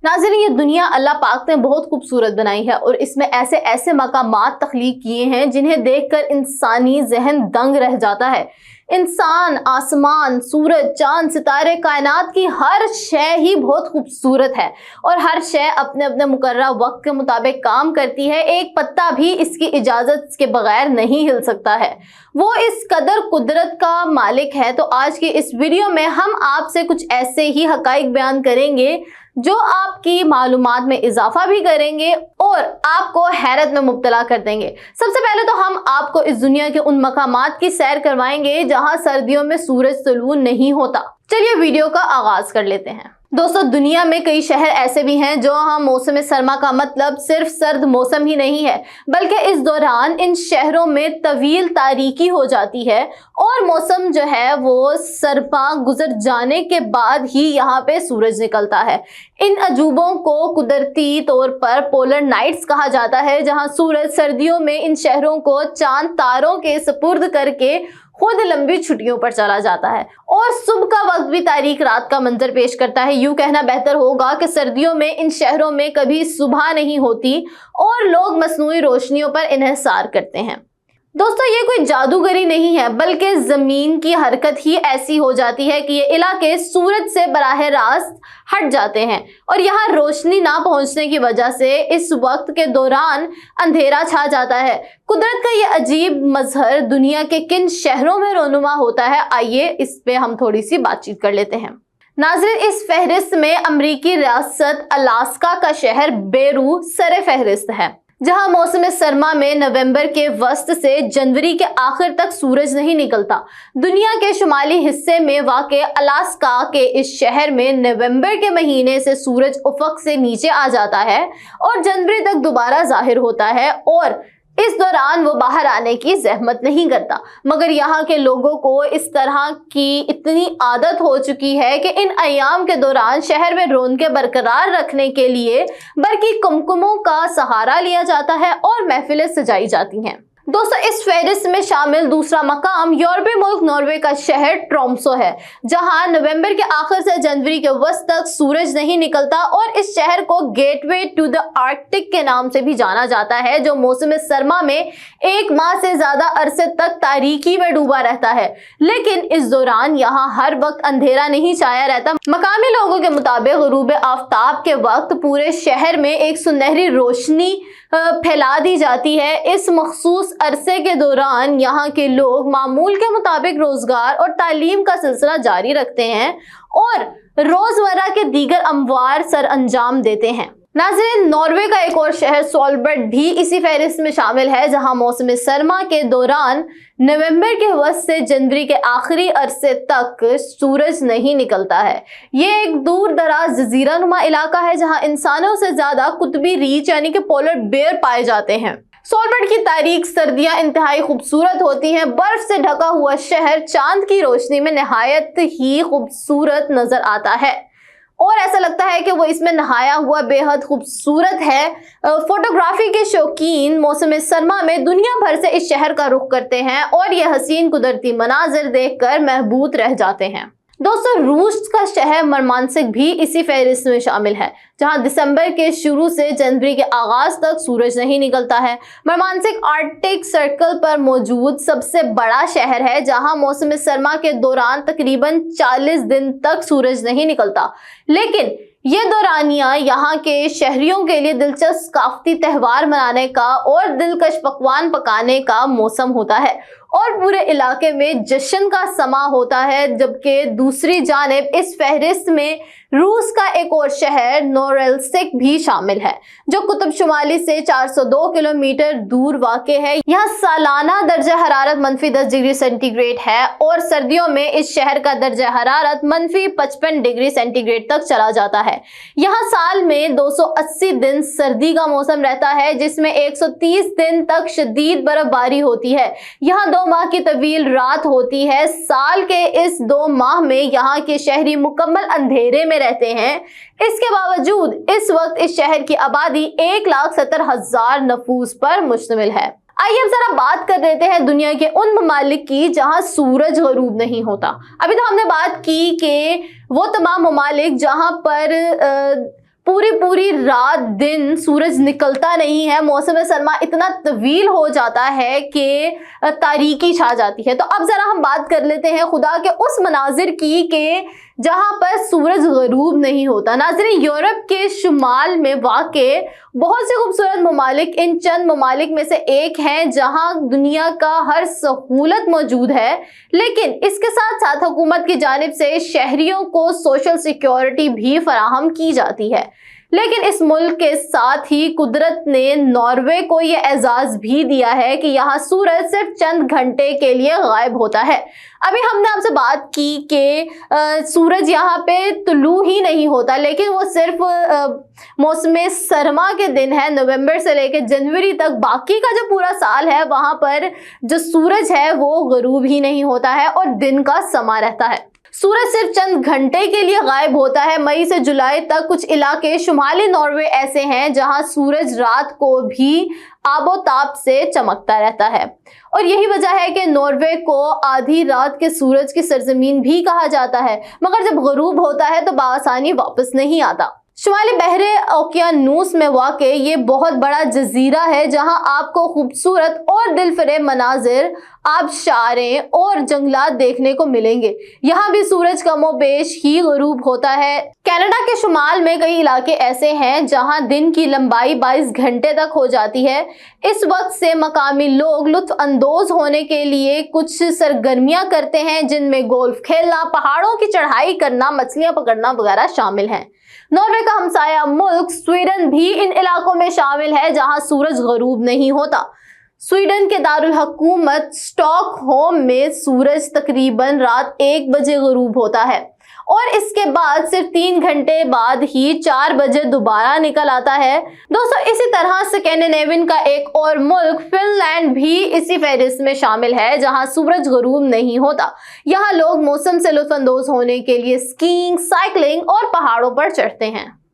नाज़रीन, ये दुनिया अल्लाह पाक ने बहुत खूबसूरत बनाई है और इसमें ऐसे ऐसे मकामात तख्लीक किए हैं जिन्हें देखकर इंसानी जहन दंग रह जाता है। इंसान, आसमान, सूरज, चांद, सितारे, कायनात की हर शय ही बहुत खूबसूरत है और हर शय अपने अपने मुकर्रर वक्त के मुताबिक काम करती है। एक पत्ता भी इसकी इजाज़त के बगैर नहीं हिल सकता है। वो इस कदर कुदरत का मालिक है। तो आज की इस वीडियो में हम आपसे कुछ ऐसे ही हकाइक बयान करेंगे जो आपकी मालूमात में इजाफा भी करेंगे और आपको हैरत में मुब्तला कर देंगे। सबसे पहले तो हम आपको इस दुनिया के उन मकामात की सैर करवाएंगे जहां सर्दियों में सूरज तुलू नहीं होता। चलिए वीडियो का आगाज कर लेते हैं। दोस्तों, दुनिया में कई शहर ऐसे भी हैं जो मौसम सरमा का मतलब सिर्फ सर्द मौसम ही नहीं है, बल्कि इस दौरान इन शहरों में तवील तारीकी हो जाती है और मौसम जो है वो सरमा गुजर जाने के बाद ही यहाँ पे सूरज निकलता है। इन अजूबों को कुदरती तौर पर पोलर नाइट्स कहा जाता है, जहाँ सूरज सर्दियों में इन शहरों को चांद तारों के सुपुर्द करके खुद लंबी छुट्टियों पर चला जाता है और सुबह का वक्त भी तारीक रात का मंजर पेश करता है। यूं कहना बेहतर होगा कि सर्दियों में इन शहरों में कभी सुबह नहीं होती और लोग मसनूई रोशनियों पर इन्हिसार करते हैं। दोस्तों, ये कोई जादूगरी नहीं है, बल्कि जमीन की हरकत ही ऐसी हो जाती है कि ये इलाके सूरज से बराह रास्त हट जाते हैं और यहाँ रोशनी ना पहुंचने की वजह से इस वक्त के दौरान अंधेरा छा जाता है। कुदरत का ये अजीब मजहर दुनिया के किन शहरों में रोनुमा होता है, आइए इस पे हम थोड़ी सी बातचीत कर लेते हैं। नाज़रीन, इस फहरिस्त में अमरीकी रियासत अलास्का का शहर बेरू सरे फहरिस्त है, जहां मौसम सरमा में नवंबर के वस्त से जनवरी के आखिर तक सूरज नहीं निकलता। दुनिया के शुमाली हिस्से में वाक़ अलास्का के इस शहर में नवंबर के महीने से सूरज उफ़क़ से नीचे आ जाता है और जनवरी तक दोबारा जाहिर होता है और इस दौरान वो बाहर आने की जहमत नहीं करता। मगर यहाँ के लोगों को इस तरह की इतनी आदत हो चुकी है कि इन अयाम के दौरान शहर में रौनकें बरकरार रखने के लिए बरकी कुमकुमों का सहारा लिया जाता है और महफिलें सजाई जाती हैं। दोस्तों, इस फहरिस्त में शामिल दूसरा मकाम यूरोपीय मुल्क नॉर्वे का शहर ट्रोम्सो है, जहां नवंबर के आखिर से जनवरी के वस्त तक सूरज नहीं निकलता और इस शहर को गेटवे टू द आर्कटिक के नाम से भी जाना जाता है, जो मौसम सरमा में एक माह से ज्यादा अरसे तक तारीकी में डूबा रहता है। लेकिन इस दौरान यहाँ हर वक्त अंधेरा नहीं छाया रहता। मकामी लोगों के मुताबिक गुरूब आफ्ताब के वक्त पूरे शहर में एक सुनहरी रोशनी फैला दी जाती है। इस मखसूस अरसे के दौरान यहाँ के लोग मामूल के मुताबिक रोजगार और तालीम का सिलसिला जारी रखते हैं और रोजमर्रा के दीगर अमवार सर अंजाम देते हैं। नाज़रीन, नॉर्वे का एक और शहर सोलबर्ट भी इसी फहरिस्त में शामिल है, जहां मौसम सरमा के दौरान नवंबर के वस्त से जनवरी के आखिरी अरसे तक सूरज नहीं निकलता है। ये एक दूर दराज जजीरा नुमा इलाका है जहां इंसानों से ज्यादा कुतबी रीछ यानी कि पोलर बेयर पाए जाते हैं। सोलबर्ट की तारीख सर्दियां इंतहाई खूबसूरत होती हैं। बर्फ से ढका हुआ शहर चांद की रोशनी में नहायत ही खूबसूरत नजर आता है और ऐसा लगता है कि वो इसमें नहाया हुआ बेहद खूबसूरत है। फोटोग्राफी के शौकीन मौसम सरमा में दुनिया भर से इस शहर का रुख करते हैं और ये हसीन कुदरती मनाजिर देखकर महबूत रह जाते हैं। दोस्तों, रूस का शहर मरमांसिक भी इसी फहरिस्त में शामिल है, जहां दिसंबर के शुरू से जनवरी के आगाज तक सूरज नहीं निकलता है। मरमांसिक आर्कटिक सर्कल पर मौजूद सबसे बड़ा शहर है, जहां मौसम सरमा के दौरान तकरीबन 40 दिन तक सूरज नहीं निकलता। लेकिन ये दौरानिया यहाँ के शहरियों के लिए दिलचस्प सकाफती त्यौहार मनाने का और दिलकश पकवान पकाने का मौसम होता है और पूरे इलाके में जश्न का समा होता है। जबकि दूसरी जानिब इस फहरिस्त में रूस का एक और शहर नोरेल्सिक भी शामिल है, जो कुतुब शुमाली से 402 किलोमीटर दूर वाक़े है। यहाँ सालाना दर्जा हरारत -10 डिग्री सेंटीग्रेड है और सर्दियों में इस शहर का दर्जा हरारत -55 डिग्री सेंटीग्रेड तक चला जाता है। यहाँ साल में 280 दिन सर्दी का मौसम रहता है, जिसमें 130 दिन तक शदीद बर्फबारी होती है। यहाँ 2 माह की तवील रात होती है। साल के इस 2 माह में यहाँ के शहरी मुकम्मल अंधेरे में रहते हैं। इसके बावजूद इस वक्त इस शहर की आबादी 1,70,000 नफूस पर मुश्तमिल है। आइए अब जरा बात कर लेते हैं दुनिया के उन ममालिक की जहां सूरज गरूब नहीं होता। अभी तो हमने बात की कि वो तमाम ममालिक जहां पर पूरी रात दिन सूरज निकलता नहीं है, मौसम सरमा इतना तवील हो जाता है कि तारीकी छा जाती है। तो अब जरा हम बात कर लेते हैं खुदा के उस मनाजिर की कि जहां पर सूरज गरूब नहीं होता। नाज़रीन, यूरोप के शुमाल में वाक़े बहुत से खूबसूरत ममालिक इन चंद ममालिक में से एक हैं जहां दुनिया का हर सहूलत मौजूद है, लेकिन इसके साथ साथ हुकूमत की जानिब से शहरियों को सोशल सिक्योरिटी भी फराहम की जाती है। लेकिन इस मुल्क के साथ ही कुदरत ने नॉर्वे को ये एजाज भी दिया है कि यहाँ सूरज सिर्फ चंद घंटे के लिए गायब होता है। अभी हमने आपसे बात की कि सूरज यहाँ पे तुलू ही नहीं होता, लेकिन वो सिर्फ मौसम सरमा के दिन है, नवंबर से लेकर जनवरी तक। बाकी का जो पूरा साल है वहां पर जो सूरज है वो गरूब ही नहीं होता है और दिन का समा रहता है। सूरज सिर्फ चंद घंटे के लिए गायब होता है। मई से जुलाई तक कुछ इलाके शुमाली नॉर्वे ऐसे हैं जहां सूरज रात को भी आबोताब से चमकता रहता है, और यही वजह है कि नॉर्वे को आधी रात के सूरज की सरजमीन भी कहा जाता है, मगर जब गरूब होता है तो बाआसानी वापस नहीं आता। शुमाली बहरे ओकियानूस में वाक़ ये बहुत बड़ा जजीरा है जहां आपको खूबसूरत और दिलफरेब मनाजिर, आबशारें और जंगलात देखने को मिलेंगे। यहाँ भी सूरज कमोबेश ही गरूब होता है। कनाडा के शुमाल में कई इलाके ऐसे हैं जहां दिन की लंबाई 22 घंटे तक हो जाती है। इस वक्त से मकामी लोग लुत्फ अंदोज होने के लिए कुछ सरगर्मियां करते हैं, जिनमें गोल्फ खेलना, पहाड़ों की चढ़ाई करना, मछलियां पकड़ना वगैरह शामिल हैं। नॉर्वे का हमसाया मुल्क स्वीडन भी इन इलाकों में शामिल है जहां सूरज गरूब नहीं होता। स्वीडन के दारुल हुकूमत स्टॉकहोम में सूरज तकरीबन रात 1 बजे गरूब होता है और इसके बाद सिर्फ 3 घंटे बाद ही 4 बजे दोबारा निकल आता है। दोस्तों, इसी तरह स्कैंडिनेवियन का एक और मुल्क फिनलैंड भी इसी फहरिस्त में शामिल है जहां सूरज गरूब नहीं होता। यहाँ लोग मौसम से लुत्फ अंदोज होने के लिए स्कीइंग, साइकिलिंग और पहाड़ों पर चढ़ते हैं।